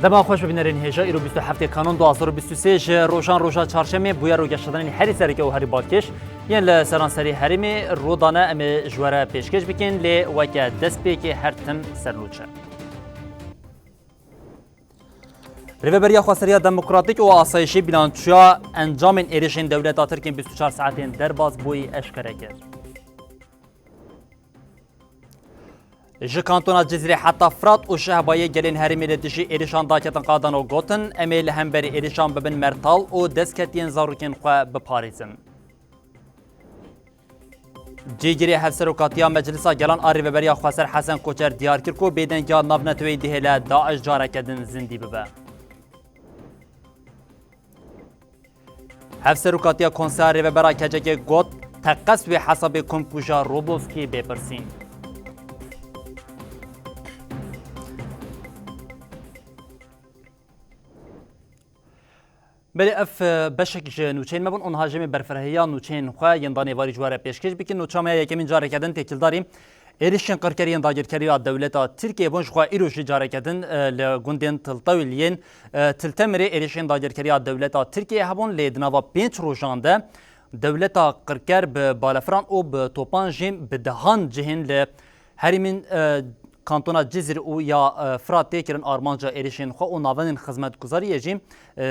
دما خوش ببینرین هجا ایرو 27 کانون 2023 روشان روشا چهارشنبه بویا رو گشتن هری سرکه و هری بادکش یعنی لسرانسری هریمی رودانه ام جواره پیشکش بکن لی وکه دست بی هر تم سرنوچه ریوبریا خواستریا دموکراتیک و آسایشی بیلانچیا انجام ایریشن دولت ترکیه 24 ساعتین در باز بوی اشکره کرد. ji kantona Cizre hatta Fırat û Şehbayê gelên herêmê li dijî êrişan daketin qadan û gotin em ê li hemberî êrişan bibin mertal û destketiyên zarokên xwe biparêzin. Cêgirê Hevserokatiya Meclisa Gelan a Rêveberiya Xweser Hesen Koçer diyar kir ku bêdengiya navnetewê dihêle Daeş careke din zindî bibe. Hevserokatiya Konseya Rêvebera Kecekê got teqes wê hesabê Komkuja Roboskî bêpirsîn. بله اف بشک نوچین مبون اون هاجمی برفرهیا نوچین خو یندانی واری جواره پیشکش بکن نوچامه یکمین جاره کردن تکیلداری ایریشن قرکریان داگیرکری دولت ترکیه بونج خو ایروش جاره کردن لگوندین تلتاویلین تلتمری ایریشن داگیرکری دولت ترکیه هبون لیدناوا 5 روزانده دولت قرکر به بالافران او به توپان جیم به دهان جهن ل هریمین کانتونا جزر او یا فرات تکرن آرمانجا ایریشن خو و ناوان خدمتگزاری جیم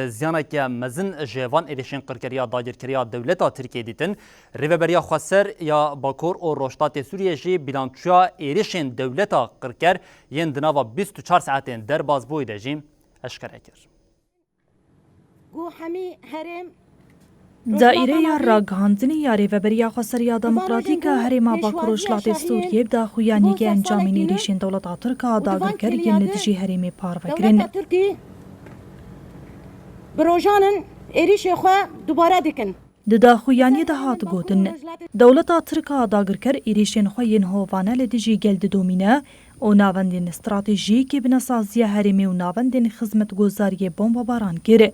زیانه که مزن جوان ایریشن قرکریا داگیرکریا دولت ترکیه دیتن ریوبریا خسر یا باکور و روشتات سوریه جی بیلانچیا ایریشن دولت قرکر ین دناوا 24 ساعتین در باز بوی دجیم اشکره کر گو همی هرم دائره یا راگهاندنی یا ریوبریا خسریا دموکراتیک هرما باکروشلات سوریه بدا خویانی که انجام ایریشن دولت ترکا داگرکر ین لدجی هرمی پاروکرین دولت ترکی بروجانن ایریش خو دوباره دکن ددا خویانی ده هات گوتن دولت ترکا داگرکر ایریشن خوین هوانه لدجی گلد دومینه او ناوندین استراتژی که بناسازی هرمی و ناوندین خدمت گذاری بمب باران کره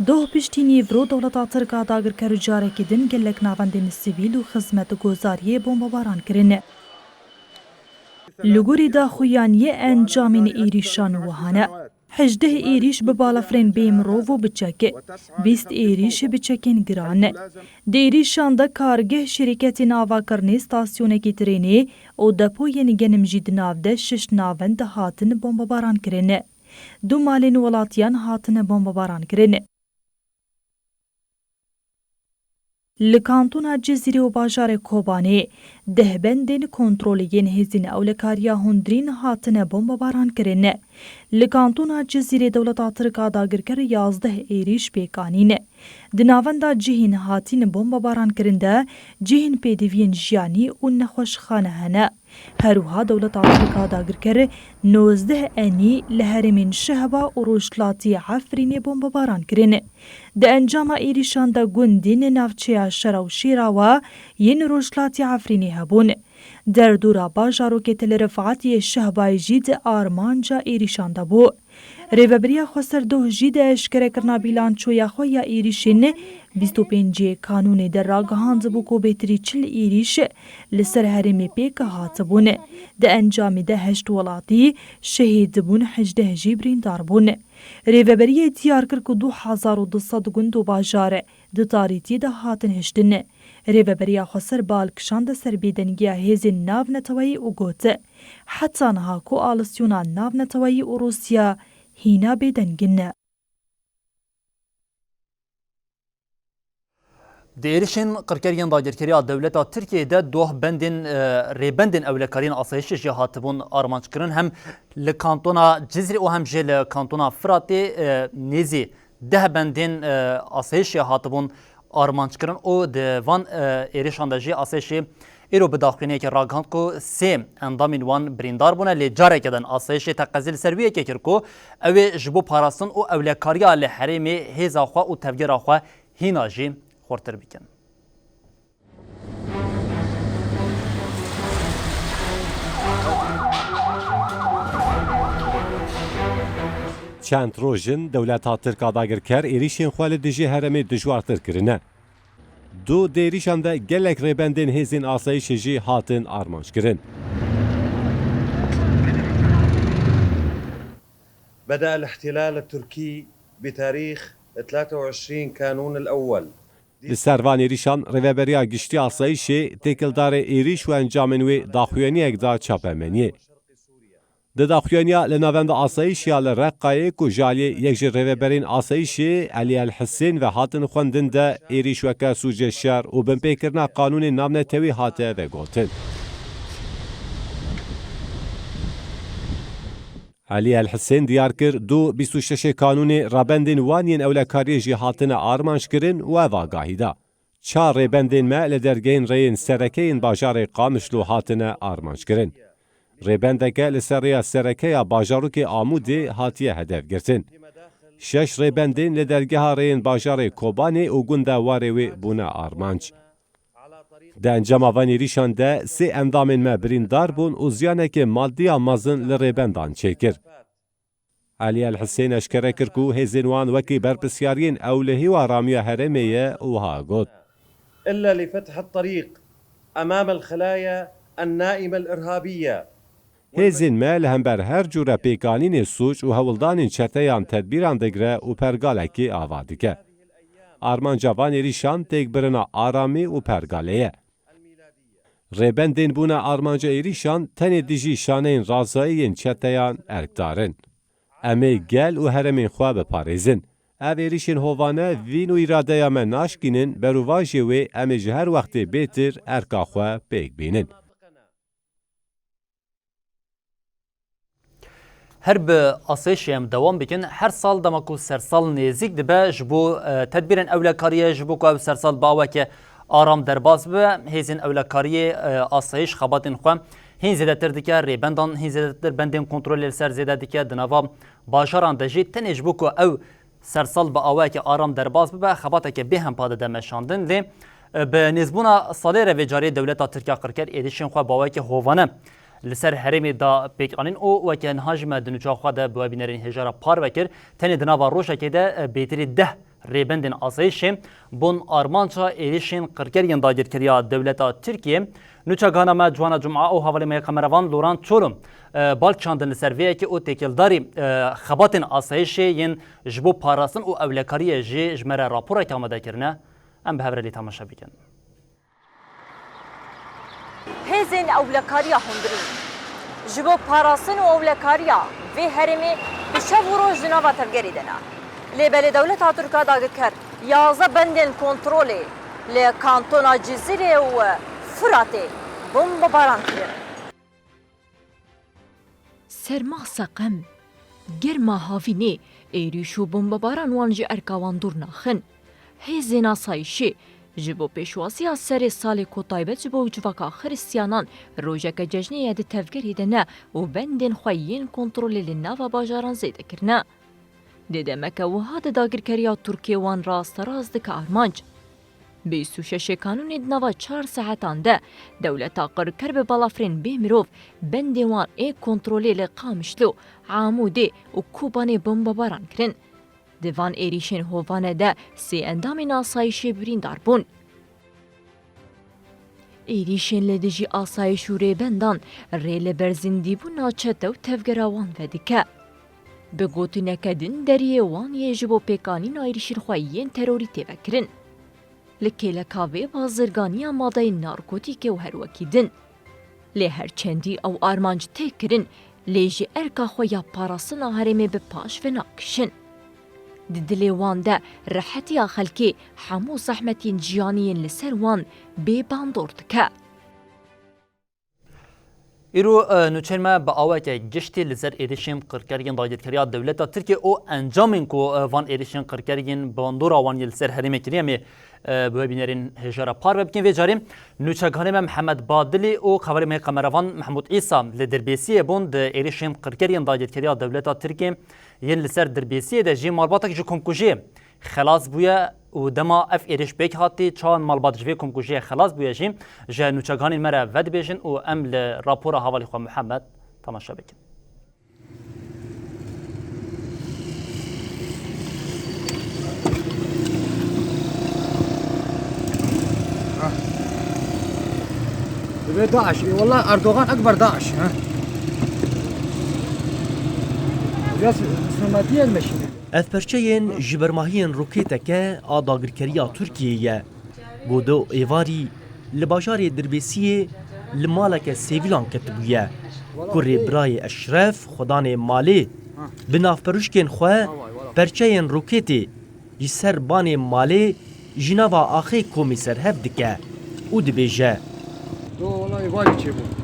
دوه پشتینی ورو دولتا ترکا داگرکر جاره کدن گلک ناوندین سیویل و خدمت گذاری بمب باران کرن لگوری دا خویانی انجامین ایریشان وهانه 18 ایریش به بالافرین بیمرو و بچکه 20 ایریش بچکین گران ده ایریشان دا کارگه شرکتی ناوا کرنی ستاسیونه کی ترینی او دپو ین گنم جید ناو ده 6 ناوند هاتن بمب باران کرن دو مالین ولاتیان هاتن بمب باران کرن لکانتونا جزیره و باجار کوبانه دهبندین کنترولین هزین اولکاریا هندرین هاتن بمب باران کرن لکانتونا جزیره دولتا ترکا داگرکر 11 ایریش بیکانین دناوندا جهین هاتین بمب باران کرنده جهین پیدوین جیانی و نخوش خانه هنه هروها دولتا ترکا داگرکر 19 انی لهرمین شهبا و روشلاتی عفرین بمب باران کرن ده انجام ایریشان دا گندین نافچه شراو شیراوا ین روشلاتی عفرینی هبون در دورا باجارو که تلرفعاتی شهبای جید آرمانجا ایریشان دا بو ریوبریا خسر دو جید اشکره کرنا بیلانچو یا خویا ایریشین 25 کانون در راگهاند بو کو بهتری 40 ایریش لسر هرمی پیک هاتبون ده انجام ده 8 ولاتی شهید بون 18 جیبرین داربون ریوبریا دیار کر که 2200 گندو باجاره ده تاریتی ده هاتن هشتن ریوبریا خسر بالکشان سر بیدنگیا هزین ناو نتوایی او گوته حتی نها کو آلسیونا ناو نتوایی او روسیا هینا بیدنگن دیریشن قرکریان داگیرکری دولت ترکیه ده دوه بندین ریبندین اولکارین آسایش جه هاتبون آرمانج کرن هم لکانتونا جزری و هم جه لکانتونا فراتی نیزی ده بندین آسایش هاتبون آرمانج کرن او دوان ایریشان ده جه آسایش ایرو بداخلینه که راگهاند کو سه اندامین وان بریندار بونه لی جاره کدن آسایش تقزیل سرویه که کرکو اوی جبو پاراستن او اولکاریا لحرمی هیزا خواه و تفگیر خواه هینا جی خورتر بیکن. چند روژن دولت ترکا داگرکر ایریشین خوال دجی هرمی دجوارتر کرنه. دو دیریشان ده گلک ریبندین هزین آسایش جی هاتن آرمانج کرن. بدأ الاحتلال التركي بتاريخ 23 كانون الأول. Li servan êrişan rêveberiya giştî asayişê têkildarê êriş û encamên wê daxuyaniyek da çapemeniyê. Di daxuyaniya li navenda asayişiya li Reqqayê ku ji aliyê yek ji rêveberên asayişê Elî El Hesên ve hatin xwendin de êriş weke sûcê şer û binpêkirina qanûnên navnetewî hate vegotin. Elî El Hesên diyar kir 26 kanûnê rabendên wan yên ewlekariyê jî hatine armanjkirin û ev agahî da. Çar rêbendên me li dergehên rêyên serekeyên bajarê Qamişlo hatine armanjkirin. Rêbendeke li ser rêya serekeya bajarokê Amûdê hatiye hedefgirtin. 6 rêbendên li dergeha rêyên bajarê Kobanê û gunda warê wê bûne armanc. Di encama van êrîşan de sê endamên me birîndar bûn û ziyanekê maddiya mezin li rêbendan çêkir. Elî El Hesên eşkere kir ku hêzên wan wekî berpisyariyên ewlehî û aramiya herêmê ye wiha got. إلا لفتح الطريق أمام الخلايا النائمة الإرهابية. Hêzên me li hember her cure pêkanînê sûç û hewildanên çeteyan tedbîran digire û pergalekî ava dike. Armanca van êrîşan têkbirina aramî û pergalê ye. Rêbendên bûne armanca êrîşan tenê dijî şaneyên razayiyên çeteyan erkdarin. Em ê gel û heremên xwe biparêzin. Ev êrişên hovane vîn û îradeya me naşkînin berûvajê wê em ê ji her wextê bêtir erka xwe pêk bînin. Her bi asayişê em dewam bikin, her sal dema ku sersal nêzik dibe ji bo tedbîrên ewlekariyê ji bo ku ev sersal baweke aram derbas bibe, hêzên ewlekariyê asayîş xebatên xwe hîn zêdetir dike, rêbendan hîn zêdetir, bendên kontrolê li ser zêde dike, di nava bajaran de jî tenê ji bo ku ew sersal bi awayekî aram derbas bibe, xebateke bêhempa dide meşandin lê bi nêzbûna salê re vê carî dewleta Tirkiya qirker êrişên xwe bawayekî hovane li ser herêmê da pêkanîn û weke niha ji me di nûça xwe de bi webînerên hêjara par vekir, tenê di nava rojekê de bêtirî 10 rêbendên asayişê bûn armanca êrişên qirkeriyên dagirkeriya dewleta Tirkiye. Nûça gana me Ciwana Cum'a û havalê me kameravan Loran Çorum balk çandin li ser vêyekê û têkildarî xebatên asayişê yên ji bo parastin û ewlekariyê jî ji me re raporek amade kirine. Em bi hevrelî temaşa bikin. Hêzên ewlekariya hundirîn ji bo parastin û ewlekariya vê herêmê bi şev û roj di nava tevgerê de ne. Lê belê dewleta Tirkiya dagirker 11 bendên kontrolê li kantona Cizîrê û Firatê bombebaran kirin. Sermahsa qem, germa havînê, êrîş û bombebaran wan ji erka wan dûr naxin. Hêzên asayişê ji bo pêşwasiya serê salê ku taybet ji bo civaka xristiyanan rojeke cejneyê di tevgerê de ne û bendên xwe yên kontrolê li nava bajaran zêde kirine. Di demeke wiha di dagirkeriya Tirkiye wan rasteraz dike armanc. 26 kanûnê di nava 4 saetan de dewleta qirker bi balafirên bê mirov bendê wan ê kontrolê li Qamişlo, Amûdê û Kobanê bombebaran kirin. Di van êrîşên hovane de sê endamên asayişê birîndar bûn. Êrîşên li dijî asayîş û rêbendan rê li ber zindîbûna çete û tevgera wan vedike. Bi gotineke din deriyê wan yê ji bo pêkanîna êrişên xwe yên terorî têvekirin. Li kêleka vê bazirganiya madeyên narkotîkê û herwekî din. Lê her çendî ew armanc tê kirin, lê ji erka xwe ya parastina herêmê bi paş ve nakişin. Di dilê wan de rehetiya xelkê hemû zehmetên jiyaniyên li ser wan bê bandor dike. Îro nûçeyên me bi aweke giştî li ser êrişên qirkeriyên dagirkeriya dewleta Tirkiye û encamên ku van êrişên qirkeriyên bandora wan yê li ser herêmê kiriye em ê bi webînerên hêjara par ve bikin vê carî nûçeganê me Mihemed Badilî û xeberê me kameravan Mehmûd İsa li Dirbêsiyê bûn di êrişên qirkeriyên dagirkeriya dewleta Tirkiye yên li ser Dirbêsiyê de jî malbatek ji komkujiyê xelas bûye û dema ev êriş pêk hatî çawan malbat ji vê komkujiyê xelas bûye jî ji nûçeganên me re vedibêjin û em li rapora havalê xwe Mihemed temaşa bikin. داعش والله اردوغان اكبر داعش ها ev perçeyên ji bermahiyên rokêteke a dagirkeriya Tirkiyeyê godo êvarî li bajarê Dirbêsiyê li maleke sêvîlan ketibûye ku rêbirayê Eşref xwedanê malê bi navperuşkên xwe perçeyên rokêtê ji ser banê malê ji nava axê komîser hev dike û dibêje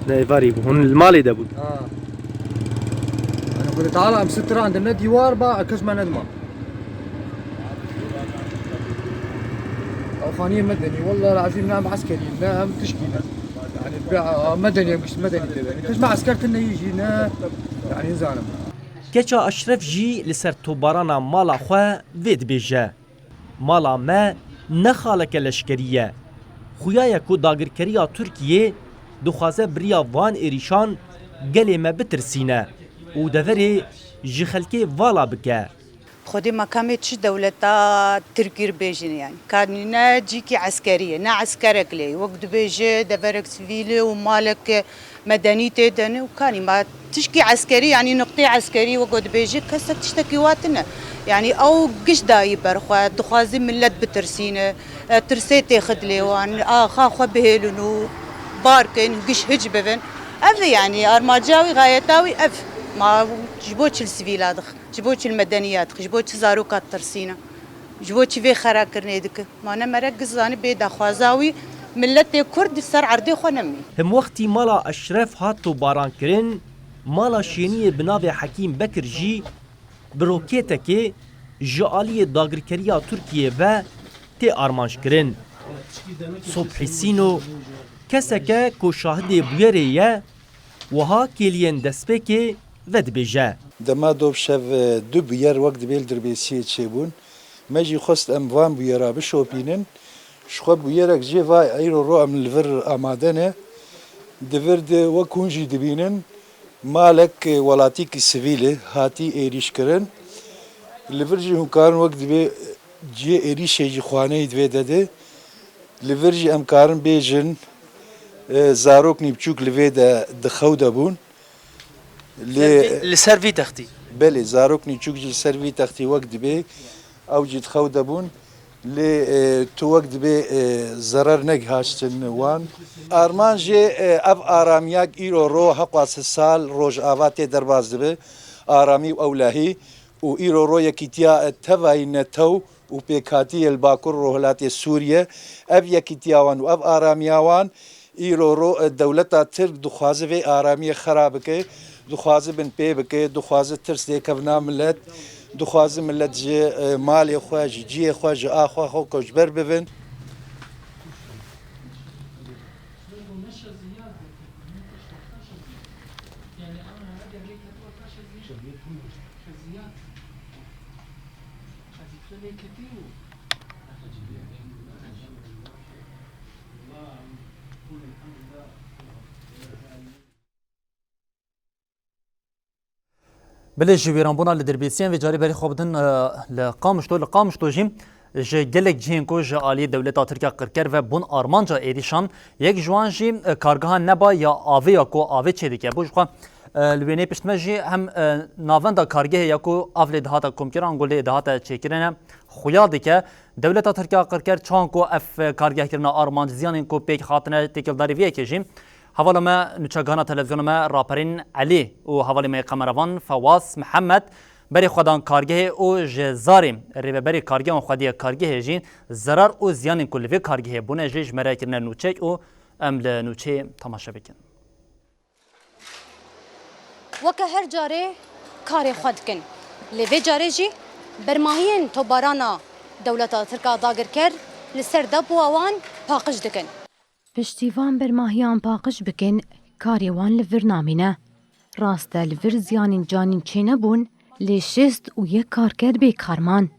êvarî bû hûn li malê de bûn قلت تعال ام ست عندنا ديوار بقى كاش ما ندمع فاني مدني والله العظيم نعم عسكري نعم تشكينا يعني مدني مش مدني كاش ما عسكرتنا يجينا يعني زعلم Keça Eşref jî li ser tobarana mala xwe vê dibêje. Mala me ne xaleke leşkerî ye. Xuya ye ku dagirkeriya Tirkiyê dixwaze biriya van êrîşan gelê me bitirsîne û deverê ji xelkê vala bike. خودی مکامه چی دولتا ترکیر بیجن یعنی کاری نه جیکی عسکریه نه عسکرک لی وقت بیجه دورک سویله و مالک مدنی تدنه و کاری ما تشکی عسکری یعنی نقطه عسکری وقت بیجه کسک تشتکی واتنه یعنی او گش دایی برخوا دخوازی ملت بترسینه ترسی تاخد لیوان خا خو بهلونو بارکن گش هج ببن اف يعني ارماجاوي غايتاوي اف ما جبوش السفيلات جبوش المدنيات جبوش زاروكات ترسينا جبوش في خراكرني دك ما انا مركز زاني بيد خوازاوي ملت كرد سر عردي خنمي هم وقتی مالا اشرف هاتو باران کرن مالا شینی بناو حکیم بکر جی بروکیتکی جعالی داگرکریا ترکیه و تی آرمانش کرن صبحی سینو کسکه کو شاهد بویریه وها کلین دسپکی ود بیجه دما دوب شب دو بیر وقت بیل دربیسیه چه بون مجی خواست اموان بیرا بشوپینن شخوا بیرک جه وای ایرو رو ام لور آمادنه دورد و کنجی دبینن مالک ولاتی کی سویله هاتی ایریش کرن لور جه هنکارن وقت بی جه ایریشه جه خوانه دوی داده لور جه امکارن بیجن زاروک نیبچوک لوی دخو دبون لسروی تختی بله زاروک نیچوک جی سروی تختی وقت بی او جی دخو دبون لی تو وقت بی ضرر نگهاشتن وان آرمان جی اف آرامیاک ایرو رو حقواس سال روش آوات درباز دبی آرامی و اولاهی و ایرو رو یکیتیا توائی نتو و پیکاتی الباکر روحلات سوریه اف یکیتیاوان و اف آرامیاوان ایرو رو دولتا ترک دخوازه و آرامی خراب که دخوازه بن پی بکه دخوازه ترس دیکونا ملت دخوازه ملت جه مالی خواه جه خواه جه آخواه خو کشبر ببین بله جویران بونا لدربیسیان و جاری بری خواب دن لقامشتو جیم جه گلک جهین کو جه آلی دولتا ترکیه قرکر و بون آرمانجا ایریشان یک جوان جی کارگاه نبا یا آوه یا کو آوه چه دیگه بوش خواه لوینه پشتمه جی هم ناوندا کارگاه یا کو آوه دهاتا کمکران گوله دهاتا چه کرنه خویا دیگه دولتا ترکیه قرکر چان کو اف کارگاه کرنا آرمانج زیانین کو پیک خاطنه تکلداری ویه که جیم حوالا ما نوچگانا تلویزیون ما راپرین علی و حوالی ما قمروان فواز محمد بری خودان کارگه او جزاریم ریبه بری کارگه و خودی کارگه جین ضرر و زیان کلوی کارگه بونه جیج مرای کرنه نوچه او امل نوچه تماشا بکن وکه هر جاره کار خود کن لیوی جاره جی برماهین تو بارانا دولتا ترکا داگر کر لسر دبو آوان پاقش دکن پشتیوان برماهیان پاقش بکن کاری وان لور نامینه راسته لور زیانین جانین چه نبون لی شست و یک کارکر بی کارمان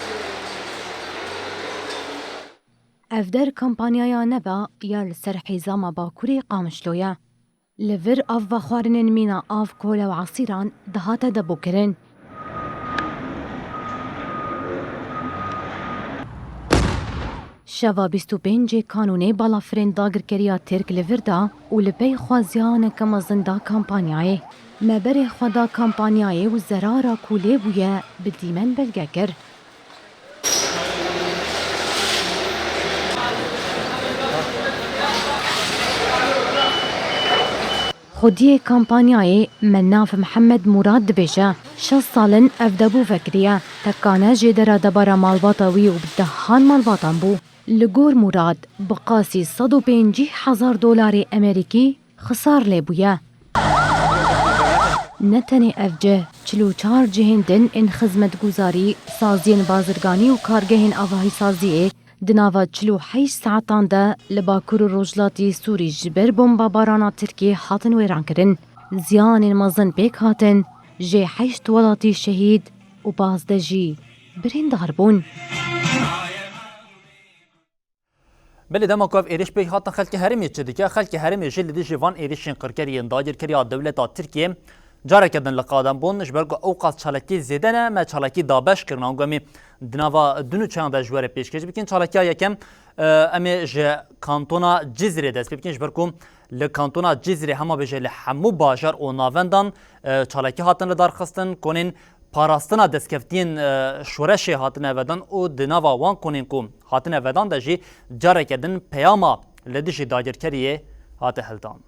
افدر کمپانیایا نبا یا لسر حیزاما باکوری قامشلویا لور آف و خوارنن مینا آف کولا و عصیران دهات دبو کرن شوا 25 کانونی بالافرین داگرکریا ترک لوردا و لبی خوازیان کمازندا کمپانیای مبر خدا کمپانیای و زرارا کوله بویه بدیمن بلگه کر. خودی کمپانیای مناف محمد مراد دبیجه 6 سالن افدبو فکریه تکانه جدره دبارا مالباتاوی و بدهان مالباتان بو. لگور مراد بقاسی 150,000 دلار امریکی خسار لیبویه. نتنی افجه 44 جهندن ان خدمت گزاری سازین بازرگانی و کارگهین آواهی سازیه دناوا 48 ساعتان ده لباکور روجلاتی سوری جبر بمبا بارانا ترکیه حاتن ویران کرن. زیان مزن بیک هاتن جه 8 ولاتی شهید و بازده جی برین داربون. بله دما کاف ایرش به هاتن خلک هرمی چدی که خلک هرمی جل دی جوان ایرشین قرکری انداجر کری دولت ترکیه جاره کردن لقادم بون جبرگو اوقات چالکی زیدنه ما چالکی دابش کرنا گمی دنوا دنو چند جوار پیش کش بکن چالکی یکم امی ج کانتونا جزیره دست بکن جبرگو ل کانتونا جزیره همه بجه لحمو باجر و ناوندان چالکی هاتن لدار خستن کنین پاراستنا دستکفتین شورش هاتن اودان و دنوا وان کنین کو هاتن اودان دجی جاره کردن پیاما لدیش داگر کریه هات هلدان.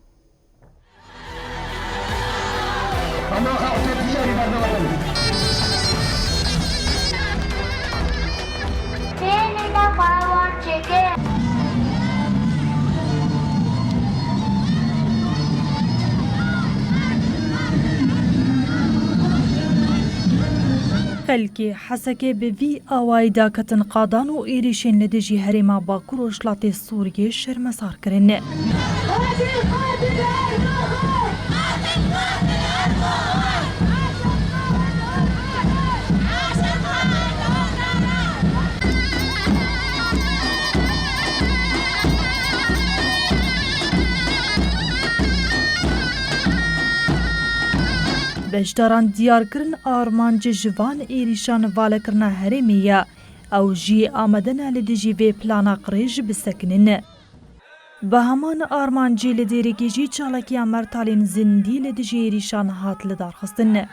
خلکی حسکه به وی آوایدا کتن قادان و ایریشن لدجی هریما باکور و شلاط سوریه شرمسار کرن. بشداران دیار کرن آرمانج جوان ایریشان واله کرنا هرمیه او جی آمدن لدیجی وی پلانا قریج بسکنن. به همان آرمانجی لدیرگی جی چالکی مرتالین زندی لدیجی ایریشان هات لدار خستن.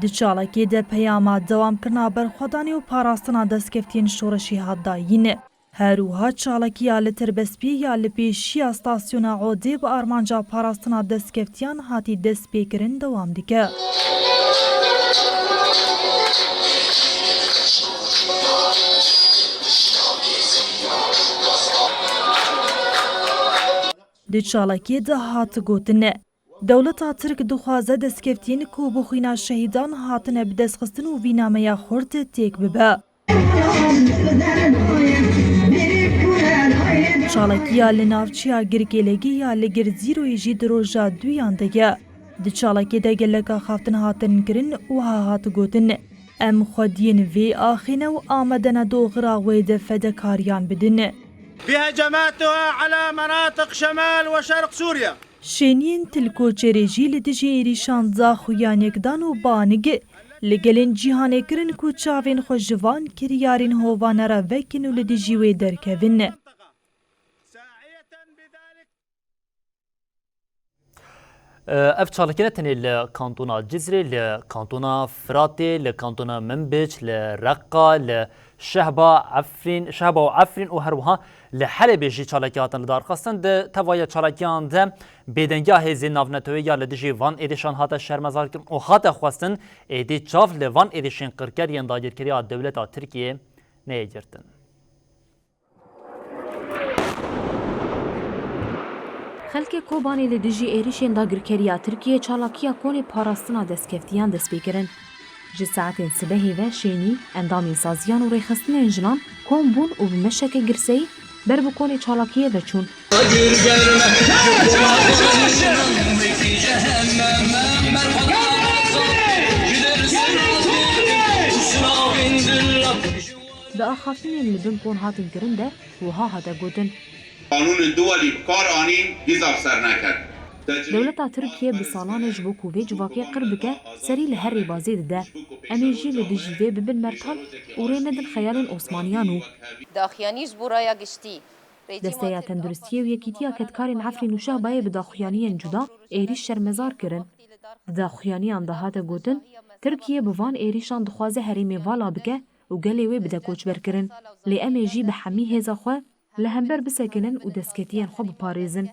دچالکی ده پیاما دوام کرنا برخودانی و پاراستنا دستکفتین شورشی هات داین. هروها چالکی یا لتربسپی یا لپیشی استاسیونا عودی با آرمانجا پاراستنا دستکفتیان هاتی دست بیکرن دوام دیگه. دچالکی ده هات گوتنه. دولتا ترک دخوازه دستکفتین کو بخوینا شهیدان هاتنه بدست خستن و وینامه خورد تیک ببه. چالکیا لناوچیا گرگلگی یا لگر زیروی جی دروژا دویان دیگه. ده چالکی ده گلگا خافتن هاتن کرن و هات گوتن. ام خودین وی آخینه و آمدن دو غراوی ده فدکاریان بدن. بهجماتها على مناطق شمال وشرق سوريا. شینین تلکو چریجی لدجی ایریشان زاخویان یکدان و بانگ لگلین جیهانه کرن کو چاوین خوشوان کریارین هووان را وکن و لدجی وی درکوین. اف چالکینه تنی لکانتونا جزری، لکانتونا فراتی، لکانتونا منبج، لرقا، لشهبا و عفرین و هروها لحلب جی چالکیاتن لدار خواستن ده توای چالکیان ده بیدنگاه هزی نافنتوی یا لدجی وان ایدیشان هاتا شرمزار کرن و هاتا خواستن ایدی چاف لوان ایدیشن قرکرین داگیر کری دولت ترکیه نیگرتن. خلک کوبانی لدیجی ایریشن داگرکریا ترکیه چالاکیا کونی پاراستنا دستکفتیان دست بیکرن. جه ساعتین سبهی و شینی اندامی سازیان و ریخستن انجلان کون بون و بمشک گرسی بر بکونی چالاکیه بچون. به آخافتین لبن کون هاتن کرنده و ها هاتا گودن. قانون الدولي بكار آنين يظهر سر نكر. دولتا ترکیه به سالان جبو کووی جواکی قربکه سری لهر ریبازی ده امیجی لدجیوه ببن مرتال و ریندن خیال عثمانیانو داخیانی جبورایا گشتی دستیا تندرستی و یکیتیا کتکارین عفری نوشه بایه به داخویانیان جدا ایریش شرمزار کرن. داخویانیان دهات گوتن ترکیه بوان ایریشان دخوازه هریمی والا بکه و گلیوی بده کوچ برکرن لی امیجی به حمی هزا خواه لهمبر بسکنن و دسکتیان خواه بپاريزن.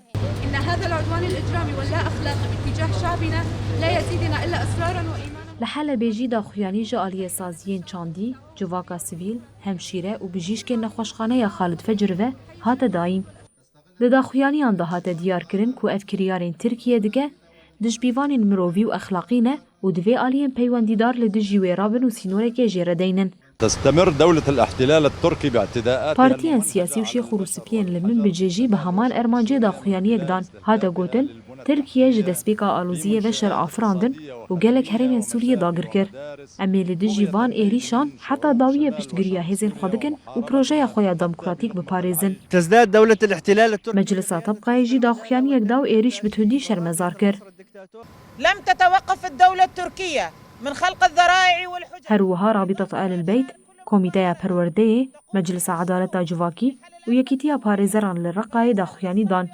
إن هذا العدوان الإجرامي واللا أخلاقي باتجاه شعبنا لا يزيدنا إلا إصرارا وإيمانا. لحال بيجي داخویانی جالیه سازیین چاندی، جواکا سیویل، همشیره و بجیشکن نخوشخانه خالد فجروه هات داین. داخویانیان ده هات دیار کرن کو افکریارین ترکیه دیگه دجبیوانین مرووی و اخلاقینه و دوی آلیین پیوندیدار لدجیوه رابن و سینوره که جیره دینن. تستمر دولة الاحتلال التركي باعتداءات بارتيان سياسي وشيخ روسبيان لمن بجيجي بهمان ارمانجي داخوياني يقدان هذا قوتن تركيا جدسبيكا آلوزية وشر افراندن وقالك هرمين سوريا داقر كر امي لدجي وان ايريشان حتى داوية بشتقريا هزين خودكن وبروجيا خويا ديمقراطيك بباريزن. تزداد دولة الاحتلال التركي مجلسا تبقى يجي داخوياني يقداو ايريش بتهدي شرمزار كر. لم تتوقف الدولة التركية من خلق الذرائع والحجج. هروها رابطة آل البيت كوميتايا پروردهی مجلس عدالت جواکی و یکیتیا پارێزەران لە ڕقای داخویانی دان.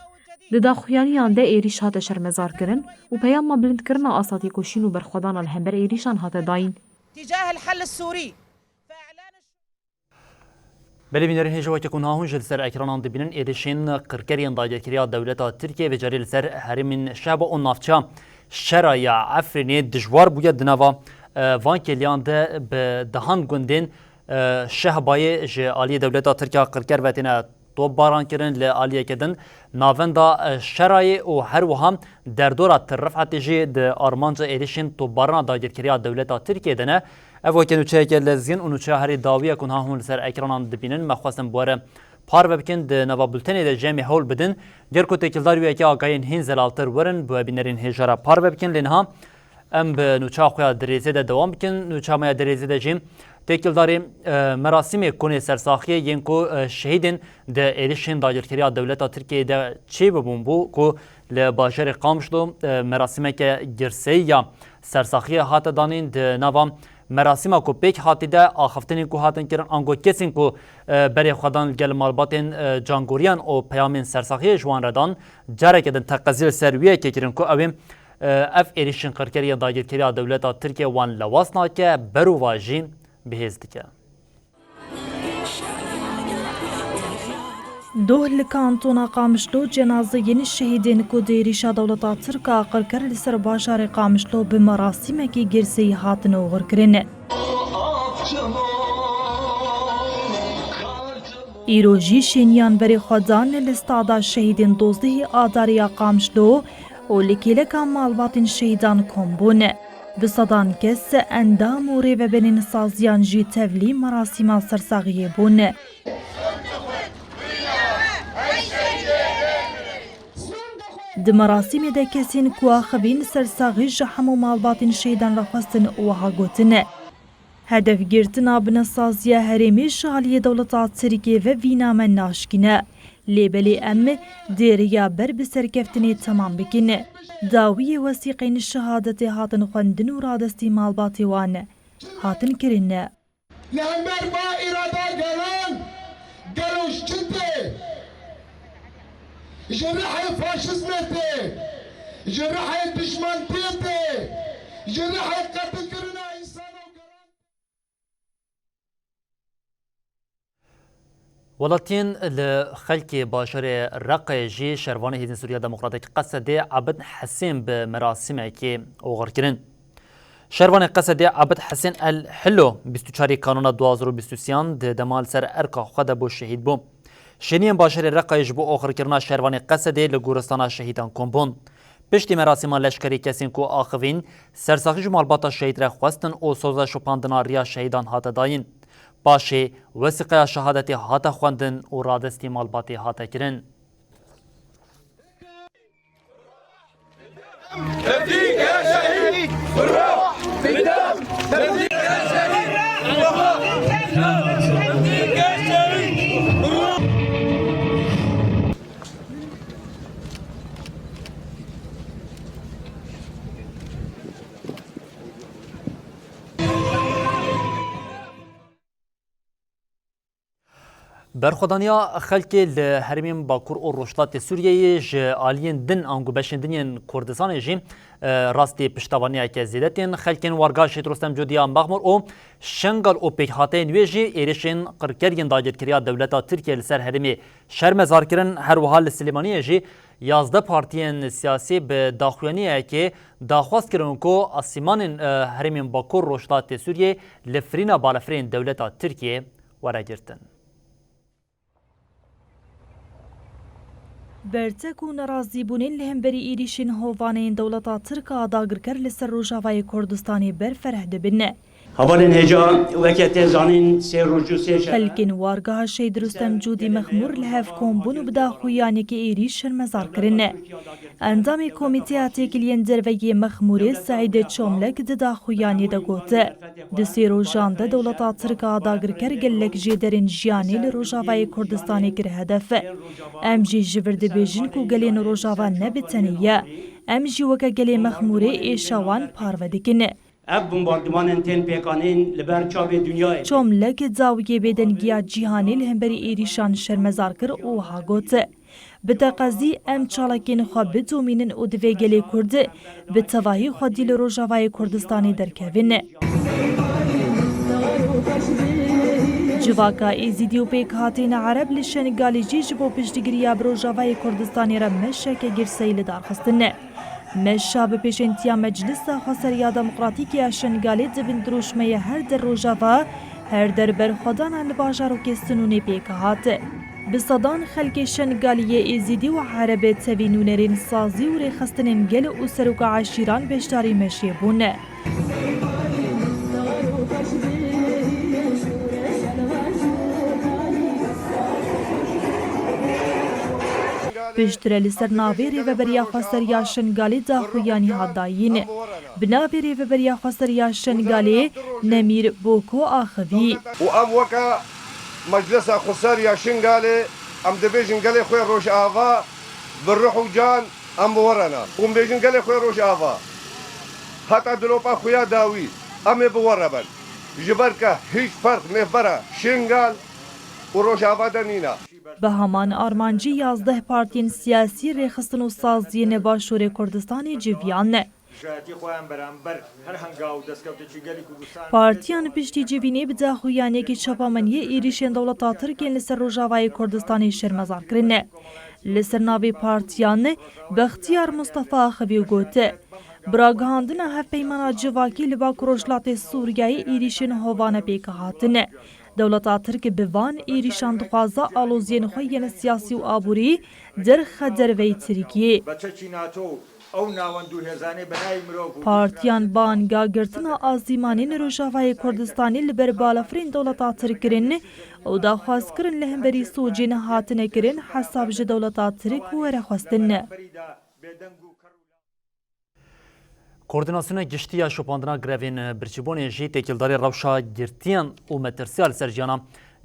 داخویانیان ده ایریش هات شرمزار کرن و پیام بلند کرنا آساتی کشین و برخودان الهمبر ایریشان هات داین. تجاه الحل السوري. بله بینرین هجوا که کنها هنج لسر اکرانان دبینن ایریشین قرکریان داگرکریا دولتا ترکیه و جاری لسر هرمین شعب و نافچا شرایع عفرینی دجوار بوید دنوا وان کلیان ده به دهان گندین شهبای جالی دولتا ترکیه قرکر وتینا تو باران کرن لعالیه کدن ناوندا شرای و هر وهم در دورات رفعت جی د آرمانج ایریشن تو باران داگرکریا دولتا ترکیه دنه اوه کنو چه که لزین اونو چه هری داویه کنها هم سر اکرانان دبینن مخواستم بواره پار بکن د نوا بولتنی د جمع هول بدن گرکو تکلداریو که آگاین هین زلالتر ورن بو بینرین هجارا پار بکن لنها ام به نوچا خویا دریزه ده دوام بکن نوچا میا دریزه ده جیم تکلداری مراسم کنه سرساخی ینکو شهیدن ده ایریشن داگرکریا دولتا ترکیه ده چی ببون بو کو لباشر قامشلو مراسم که گرسی یا سرساخی هات دانین ده نوا مراسم کو پیک هاتی ده آخفتنی کو هاتن کرن انگو کسین کو بری خدان گل مالباتن جانگوریان او پیامین سرساخی جوان ردان جاره کدن تقزیل سرویه که کرن کو اویم اف ایریشن قرکریه داگرکریا دولتا ترکیه وان لواسنا که برو واجین بهز دکه. دوه لکانتونا قامشلو جنازه ین شهیدین کو دیریشا دولتا ترکا قرکر لسر باشار قامشلو بمراسم کی گرسی هاتن و غرکرین. ایروژی شینیان بری خودان لستادا شهیدین دوزده آداریا قامشلو و لکیلکا مالباتین شهیدان کمبونه. بصدان کس اندام و ریو بنین سازیان جی تولی مراسم سرساغیه بونه. د مراسم ده کسین کو آخوین سرساغی جحم و مالباتین شهیدان را خواستن اوها گوتنه. هدف گرتنا بنسازیه هرمی شالیه دولتا ترکیه و وینامه ناشکینه. لیبلی ام دیریا بر بسرکفتنی تمام بکنه. داوی وسیقین شهادت هاتن خوندن و رادستی مالباتی وانه. هاتن کرنه. لهمبر با اراده گلان گلوش چنده جرح فاشزمته جرح دشمنتيته جرح قتل كرنا انسان ولاتين لخلق باشر رقه جي شروان هيدن سوريا ديمقراطيك قصد عبد حسين بمراسمه كي اوغر كرن شروان قصد عبد حسين الحلو 24 قانون 2023 دمال سر ارقا خود بو شهيد بو شنین باشر رقایج بو آخر کرنا شروان قصده لگورستان شهیدان کمبون. پشتی مراسم لشکری کسین کو آخوین سرساخی جمالباتا شهید را خواستن او سوزا شپاندنا ریا شهیدان هات داین. باشه وثیقه شهادتی هات خواندن و رادستی مالباتی هات کرن. تفديك يا شهيد بالروح بالدم تفديك يا شهيد تفديك يا شهيد بالروح برخودانیا خلک لهرمین باکور و روشلات سوریه ج آلین دن آنگو بشندنین کردستان جی راستی پشتوانی که زیدتین خلکین وارگاش رستم جودیا مغمور و شنگل و پیکهاته نویجی ایرشین قرکرین داگیرکریا دولتا ترکیه لسر هرمی شرمزار کرن هر وحال سلیمانی جی 11 پارتیین سیاسی به داخوانی که داخواست کردن که آسیمان هرمین باکور روشلات سوریه لفرین بالفرین دولتا ترکیه وراگرتن. برتك و نرازی بونین لهمبری ایریشین هووانین دولتا ترکا داگرکر لسر روجاوای کردستانی برفره دبنه. هوالن هجا وکت زانین سه روجو سه خلکین وارگاه شید رستم جودی مخمور لحف کمبون بدا خویانی که ایریش شرمزار کرنه. اندام کمیته کلین دروی مخموری سعید چوملک ددا خویانی دا گوته. دسی روجان دا دولتا ترکا داگرکر گلک جیدرین جیانی لروجاوای کردستانی کر هدفه. ام جی جورد بیجن کو گلین روجاوا نبتنیه. ام جی وکا گلی مخموری ایشاوان پارودکنه. اف بمباردمان تن پیکانین لبر چاو دنیای چوملک زاویه بدنگیا جیهانی لهمبری ایریشان شرمزار کر او ها گوته. بتقاضی ام چالاکین خواب بدومینن او دوی گلی کرده به تواهی خودی لروجاوای کردستانی درکوینه. جواکا ایزیدی و پیک هاتین عرب لشنگالی جیج بو پشتگیریا بروجاوای کردستانی را مشک گرسیل دارخستنه. مشا به پیشنتیا مجلس خسریا دموکراتیکی اشنگالی دبن دروشمه هر در روجاوا هر در برخودان الباجارو که سنونی پیک هاته. بصدان خلق شنگالی ایزیدی و عرب تبینونرین سازی و ریخستنین گل و سروک عشیران بشتاری مشیبونه. بشتره لسر ناوی ریوبریا خسریا شنگالی داخویانی هادایینه. بناوی ریوبریا خسریا شنگالی نمیر بوکو آخوی. و ام وکا مجلس خسریا شنگالی ام دبیجن گلی خوی روش آوا بالروح و جان ام بورنا. ام بیجن گلی خوی روش آوا حتی دلوپا خویا داوی ام بوربن. جبر که هیچ فرق نفبره شنگال و روش آوا دنینا. به همان آرمانجی 11 پارتین سیاسی ریخستن و سازی نباشور کردستانی جویان نه. پارتیان پشتی جوینی بده خویانی که چپامنی ایریشین دولتا ترکین لسر روجاوای کردستانی شرمزار کرنه. لسر ناوی پارتیان بختیار مصطفی خوی گوته. براگهاندن هف پیمانا جواکی لبا کروجلات سوریای ایریشین هوانه پیک هاتنه. دولتا ترک بوان ایریشان دخوازا آلوزین خوین سیاسی و آبوری در خدر وی ترکیه. پارتیان بانگا گرتنا آزیمانین روجاوای کردستانی لبر بالافرین دولتا ترک کرن او دا خواست کرن لهمبری سوجین هاتنه کرن حساب ج دولتا ترک و رخواستن. کوردیناسیون گشتیا شوپاندنا گروین برچیبون جی تکیلداری روشا گرتیان و مترسیال سرجیانا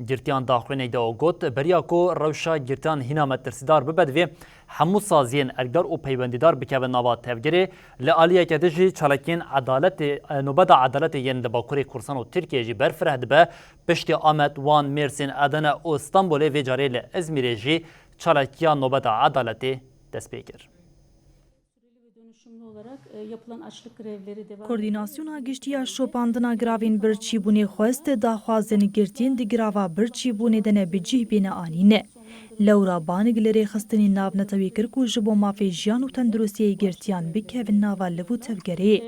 گرتیان داخلین دا گوت بریا کو روشا گرتیان هینا مترسیدار ببدوی همو سازین ارگدار و پیوندیدار بکوین نوا تفگیری لعالیه که دجی چالکین عدالت نوبت عدالت ین دباکوری کورسان و ترکیه جی برفرهد به پشتی آمد وان مرسین ادنه و استانبول و جاری لازمیری جی چالکیا نوبت عدالت دست بگیر. کوردیناسیون گشتیا شوپاندنا گراوین برچیبونی خواست داخوازن گرتین دگراوا برچیبونی دنه بجیه بین آنینه. لورا بانگ لری خستنی ناو نتوی کرکو جبو مافی جیان و تندرستی گرتیان بکوین ناوا لبو تفگری.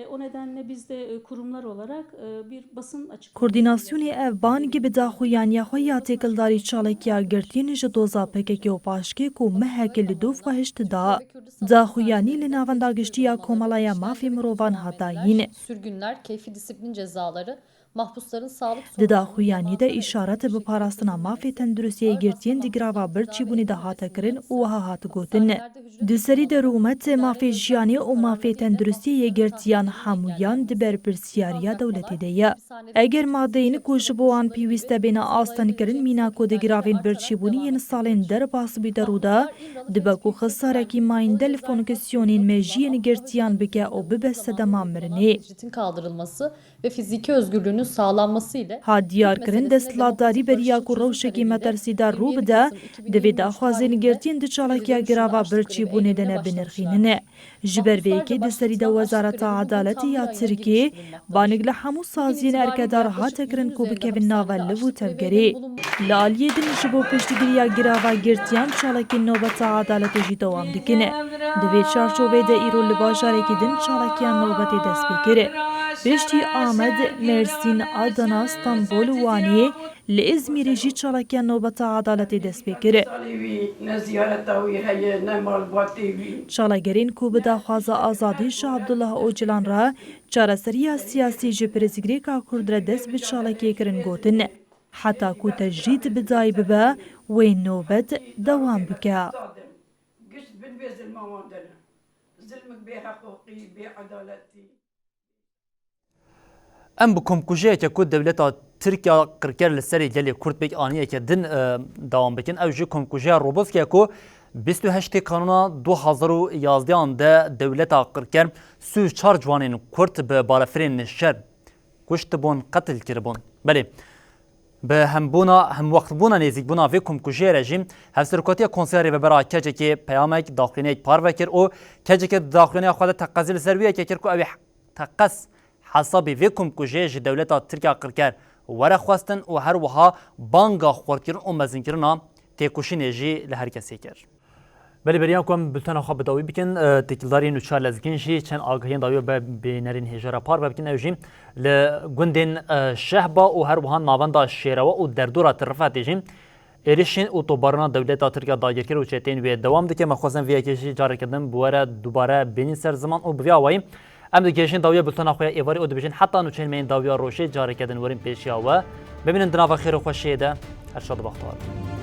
کوردیناسیون اف بانگ به داخویانی خویا تکلداری چالکیا گرتین جدوزا پککی و پاشکی کو محکل دوف خواهشت دا. داخویانی لناوندا گشتیا کومالaya mafya mırovan hatayine. Sürgünler, keyfi disiplin cezaları, mahpusların sağlık داخویانی ده اشارت به پاراستنا مافی تندرستی گرتین دیگراوا برچیبونی ده هاتا کرن و هات گوتن. دسری ده رومت مافی جیانی و مافی تندرستی گرتیان همویان دبر پرسیاریا دولتی ده. اگر مادین کوشبوان پیوسته بین آستان کرن مینا کو دیگراوین برچیبونی ین سالین در باس بیدرودا دبکو خسارکی مایندل fonksiyonun mecliyen gertiyan bike o bebesse demamreni. kaldırılması ve fiziki özgürlüğünün sağlanmasıyla ها دیارکردن دەسەڵاتداری بەریاک و ڕەوشێکی مەتەرسیدا ڕوو بدە دەبێت داخوازێن گرتین دچالێکیا گراوا برچی بوونێ دەنە بنرخیننە ji ber vêkê di serî de Wezareta Adeletê ya Tirkiyê banik li hemû saziyên erkedar hate kirin ku bikevin nava liv û tevgerê. Li aliyê din ji bo piştgiriya girava girtiyan çalekên nobeta adeletê jî dewam dikine. Di vê çarçovê de îro li bajarekî din çalekiyan nobetê dest pê kir. Piştî Amed, Mêrsîn, Adana, Stenbol û Waniyê li İzmîrê jî çalekiyan nobeta adeletê dest pê kir. Çalagerên ku bi daxwaza azadî Şah Abdullah Öcalan re çareseriya siyasî ji Pirsgirêka Kurd re dest bi çalekê kirin gotin. Heta ku tecrîd bi dayî bibe wê nobet dewam bike. Em bi komkujeyeke ku devleta Tirkiya qirker li serê gelê Kurd aniyeke din dewam bikin. Ew jî komkujeya Roboskiye ku 28 Kanûna 2011 de devleta qirker 34 ciwanên Kurd bi balafirên nişer kuştibûn, qetil kiribûn. Belê bi hemweqtbûna nêzîkbûna vê komkujiyê re jî hevserkatiya konserê vebera kecekê peyamek daxilîneyek parve kir û kecekê daxilîneya xwe de teqezî li ser wî yekê kir ku ew ê teqez hesabê vê komkujiyê ji devleta Tirkiya qirker were xwestin û her wiha banga xwarkirin û mezinkirina têkoşînê jî li her kesê kir. Belê beriyan ku em bültena xwe bi dawî bikin têkildarên û çar lezgîn jî çend agahiyên dawî be bênerên hêjara parve bikin ew jî li gundên Şehba û her wiha navenda Şêrewe û derdora Tirifetê jî êrişên otobarana devleta Tirkiya dagirkir û çetên wê dewam dike. Me xwazin vê yekê jî careke din bi were dubare bênîn ser ziman û bi vê awayî em digêjin dawiya bültena xwe ya êvarî û dibêjin heta nûçeyên dawiya roşê careke din werin pêşiya we bibînin di nava xêr û xweşiyê de her şad baxtewar.